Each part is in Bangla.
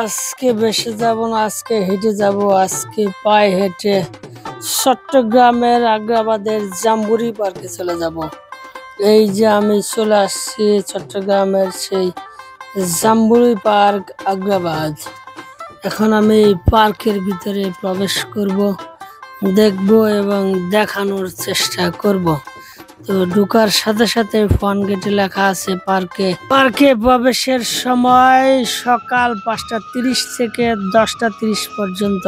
আজকে বেশি যাব না, আজকে হেঁটে যাব। আজকে পায়ে হেঁটে চট্টগ্রামের আগ্রাবাদের জাম্বুরি পার্কে চলে যাব। এই যে আমি চলে আসছি চট্টগ্রামের সেই জাম্বুরি পার্ক আগ্রাবাদ। এখন আমি এই পার্কের ভিতরে প্রবেশ করব, দেখব এবং দেখানোর চেষ্টা করব। তো ঢোকার সাথে সাথে ফোন গেটে লেখা আছে পার্কে প্রবেশের সময় সকাল 5:30 থেকে 10:30 পর্যন্ত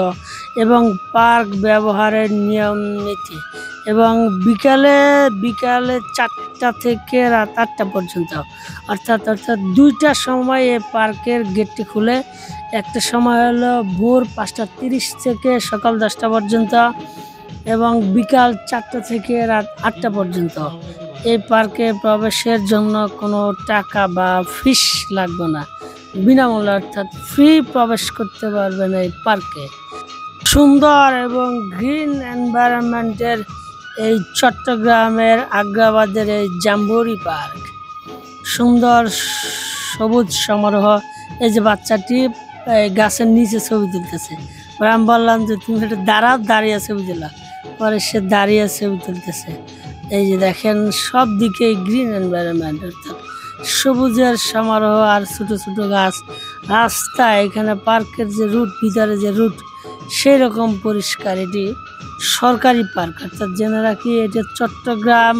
এবং পার্ক ব্যবহারের নিয়ম নীতি এবং বিকালে 4টা থেকে রাত 8টা পর্যন্ত, অর্থাৎ 2টা সময় এই পার্কের গেটটি খুলে। একটা সময় হলো ভোর 5:30 থেকে সকাল 10টা পর্যন্ত এবং বিকাল 4টা থেকে রাত 8টা পর্যন্ত। এই পার্কে প্রবেশের জন্য কোনো টাকা বা ফিস লাগবে না, বিনামূল্যে অর্থাৎ ফ্রি প্রবেশ করতে পারবেন এই পার্কে। সুন্দর এবং গ্রিন এনভায়রনমেন্টের এই চট্টগ্রামের আগ্রাবাদের এই জাম্বুরি পার্ক, সুন্দর সবুজ সমারোহ। এই যে বাচ্চাটি গাছের নিচে ছবি তুলতেছে, আমি বললাম যে তুমি এটা দাঁড়িয়ে ছবি তুলা, পরে সে দাঁড়িয়ে ছবি তুলতেছে। এই যে দেখেন সব দিকে গ্রিন এনভায়রনমেন্ট, অর্থাৎ সবুজের সমারোহ আর ছোট ছোট গাছ। রাস্তা এখানে পার্কের যে রুট, ভিতরে যে রুট সেই রকম পরিষ্কার। এটি সরকারি পার্ক, অর্থাৎ জেনে রাখি এটা চট্টগ্রাম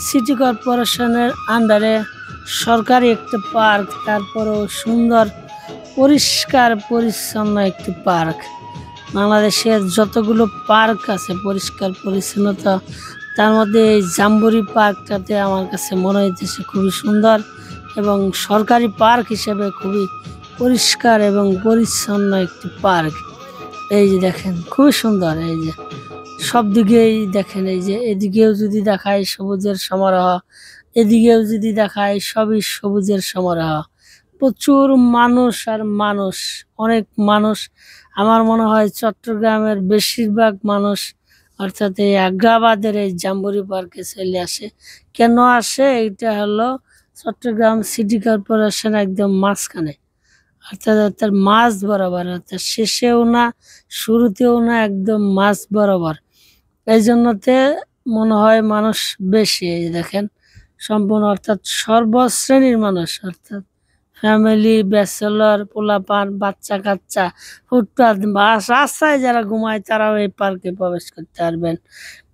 সিটি কর্পোরেশনের আন্ডারে সরকারি একটি পার্ক। তারপরেও সুন্দর পরিষ্কার পরিচ্ছন্ন একটি পার্ক। বাংলাদেশের যতগুলো পার্ক আছে পরিষ্কার পরিচ্ছন্নতা, তার মধ্যে এই জাম্বুরি পার্কটাতে আমার কাছে মনে হইতেছে খুবই সুন্দর এবং সরকারি পার্ক হিসেবে খুবই পরিষ্কার এবং পরিচ্ছন্ন একটি পার্ক। এই যে দেখেন খুবই সুন্দর। এই যে সব দিকেই দেখেন, এই যে এদিকেও যদি দেখায় সবুজের সমারোহ, এদিকেও যদি দেখায় সবই সবুজের সমারোহ। প্রচুর মানুষ আর মানুষ, অনেক মানুষ। আমার মনে হয় চট্টগ্রামের বেশিরভাগ মানুষ অর্থাৎ এই আগ্রাবাদের এই জাম্বুরি পার্কে চলে আসে। কেন আসে? এইটা হলো চট্টগ্রাম সিটি কর্পোরেশন একদম মাঝখানে, অর্থাৎ মাঝ বরাবর, অর্থাৎ শেষেও না শুরুতেও না, একদম মাঝ বরাবর। এই জন্যতে মনে হয় মানুষ বেশি। এই দেখেন সম্পূর্ণ, অর্থাৎ সর্বশ্রেণীর মানুষ, অর্থাৎ ফ্যামিলি, ব্যাচেলর, পোলাপান, বাচ্চা কাচ্চা, ফুটপাত, বাস, রাস্তায় যারা ঘুমায় তারাও এই পার্কে প্রবেশ করতে পারবেন।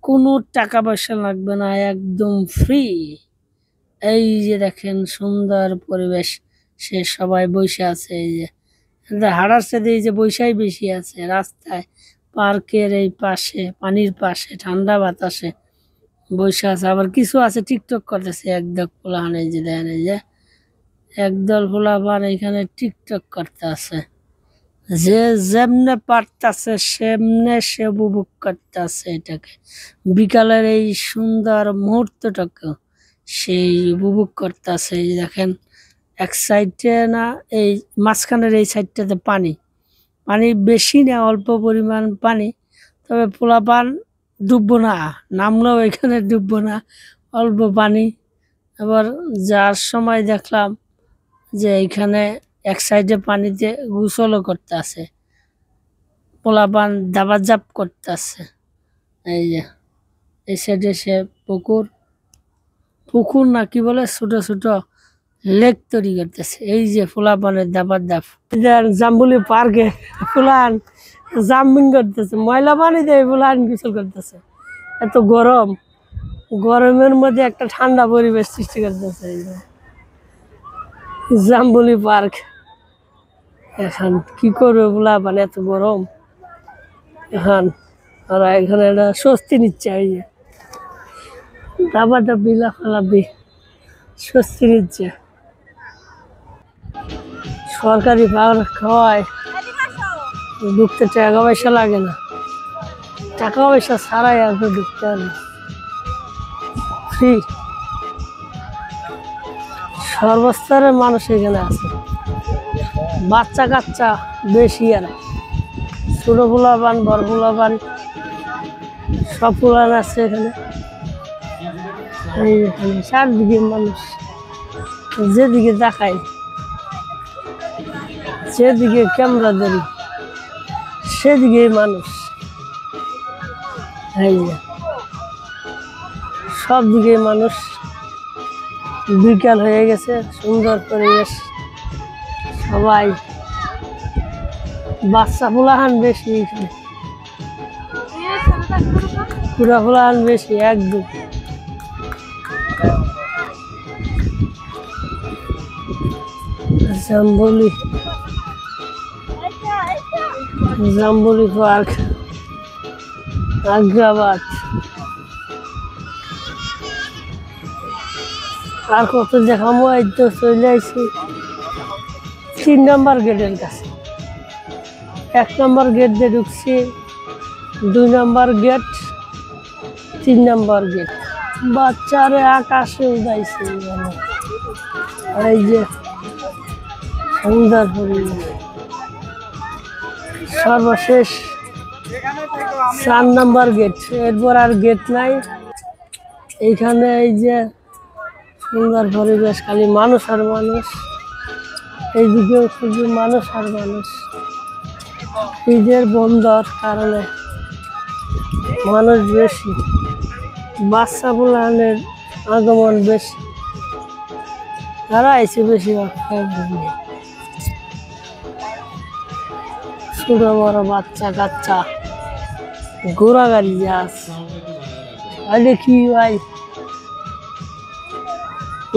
কোনো টাকা পয়সা লাগবে না, একদম ফ্রি। এই যে দেখেন সুন্দর পরিবেশ, সে সবাই বসে আছে। এই যে হাঁটার সাথে এই যে বৈশাই বেশি আছে রাস্তায়, পার্কের এই পাশে, পানির পাশে, ঠান্ডা বাতাসে বসে আছে। আবার কিছু আছে টিকটক করতেছে একদল পোলাহান। এই যে দেখেন, এই যে একদল পোলাপান এখানে টিকটক করতে আছে। যে যেমনে পারতেছে সেমনে সে উপভোগ করতে আছে এটাকে। বিকালের এই সুন্দর মুহূর্তটাকে সেই উপভোগ করতে আছে। এই দেখেন এক সাইডে না, এই মাঝখানের এই সাইডটাতে পানি বেশি না, অল্প পরিমাণ পানি। তবে পোলাপান ডুববো না, নামলেও এখানে ডুববো না, অল্প পানি। আবার যার সময় দেখলাম যে এইখানে এক সাইডে পানিতে গোসলও করতে আছে, পোলাপান দাবাজাপ করতে আছে। এই যে এই সাইডে সে পুকুর না কি বলে, ছোট ছোট লেক তৈরি করতেছে। এই যে পোলাপানের দাবাজাপ। জাম্বুরি পার্কে ফুলান জাম্পিং করতেছে, ময়লা পানিতে ফুলান গোসল করতেছে। এত গরমের মধ্যে একটা ঠান্ডা পরিবেশ সৃষ্টি করতেছে এই যে জাম্বুরি পার্ক। এখন কি করবে বলা, মানে এত গরম। এখন ওরা এখানে একটা স্বস্তি নিচ্ছে। এই যে দাবাদাবি লাফালাফি স্বস্তি নিচ্ছে। সরকারি পার্ক হয়, ঢুকতে টাকা পয়সা লাগে না, টাকা পয়সা ছাড়াই আপনি ঢুকতে হবে, ফ্রি। সর্বস্তরের মানুষ এখানে আছে, বাচ্চা কাচ্চা বেশি, আর ছোট পোলাপান, বড় পোলাপান, সব পোলাপান আছে এখানে। এই এখানে চারদিকে মানুষ, যেদিকে দেখায় যেদিকে ক্যামেরা ধরি সেদিকেই মানুষ, এই যে সব দিকে মানুষ। বিকাল হয়ে গেছে, সুন্দর পরিবেশ, সবাই বাচ্চা ফুলাহান বেশি, এখানে পুরা ফুলাহান বেশি একদম। জাম্বুলি জাম্বুলি পার্ক, আগ্রাবাদ। আর কত দেখামো, এই তো চলে আসছি 3 নম্বর গেটের কাছে। 1 নম্বর গেট দিয়ে ঢুকছি, 2 নম্বর গেট, 3 নম্বর গেট। বাচ্চারে আকাশে উড়াইছে, এই যে সুন্দর পরিবেশ। সর্বশেষ 4 নম্বর গেট, এরপর আর গেট নাই। এইখানে এই যে সুন্দর পরিবেশ, খালি মানুষ আর মানুষ, এইদিকেও শুধু মানুষ আর মানুষ। ঈদের বন্ধর কারণে মানুষ বেশি, বাচ্চা বুলানের আগমন বেশি, তারা আইছে বেশিরভাগ ফ্যামিলি, ছোট বড় বাচ্চা কাচ্চা, ঘোড়া গাড়ি আছে। আরে কি ভাই,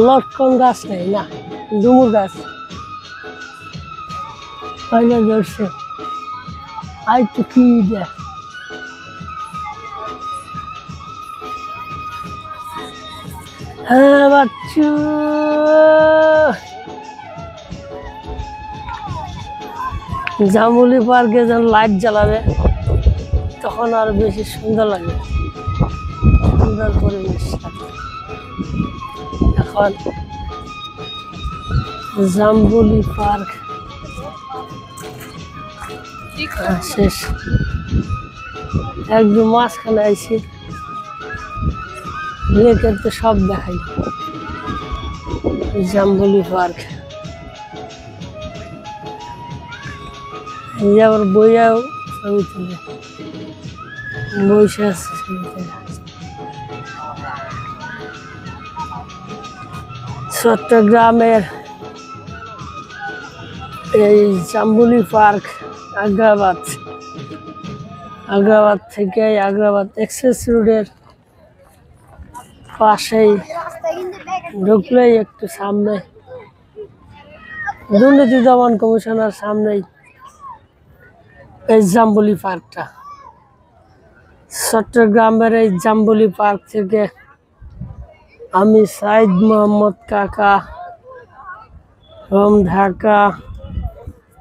লটকন গাছ নেই না, ডুমুর গাছ পয়লা ধরছে। আই তো কি দেখ, হ্যাঁ বাচ্চু, জাম্বুলি পার্কে যখন লাইট জ্বালাবে তখন আর বেশি সুন্দর লাগে, সুন্দর পরিবেশ। এখন জাম্বুলি পার্ক শেষ, একদম মাঝখানে আইছি, লেকের তো সব দেখাই। জাম্বুলি পার্ক, এই যে আবার বইয়াও ছবি তুলে বসে আছে ছবিতে। চট্টগ্রামের এই জাম্বুলি পার্ক, আগ্রাবাদ। আগ্রাবাদ থেকে আগ্রাবাদ এক্সপ্রেস রোডের পাশেই ঢুকলেই একটু সামনে দুর্নীতি দমন কমিশনার সামনেই এই জাম্বুলি পার্কটা। চট্টগ্রামের এই জাম্বুলি পার্ক থেকে আমি সাইদ মোহাম্মদ কাকা, ফ্রম ঢাকা,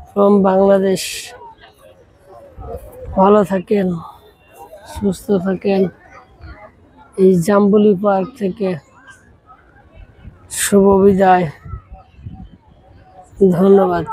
ফ্রম বাংলাদেশ। ভালো থাকেন, সুস্থ থাকেন। এই জাম্বুলি পার্ক থেকে শুভ বিদায়, ধন্যবাদ।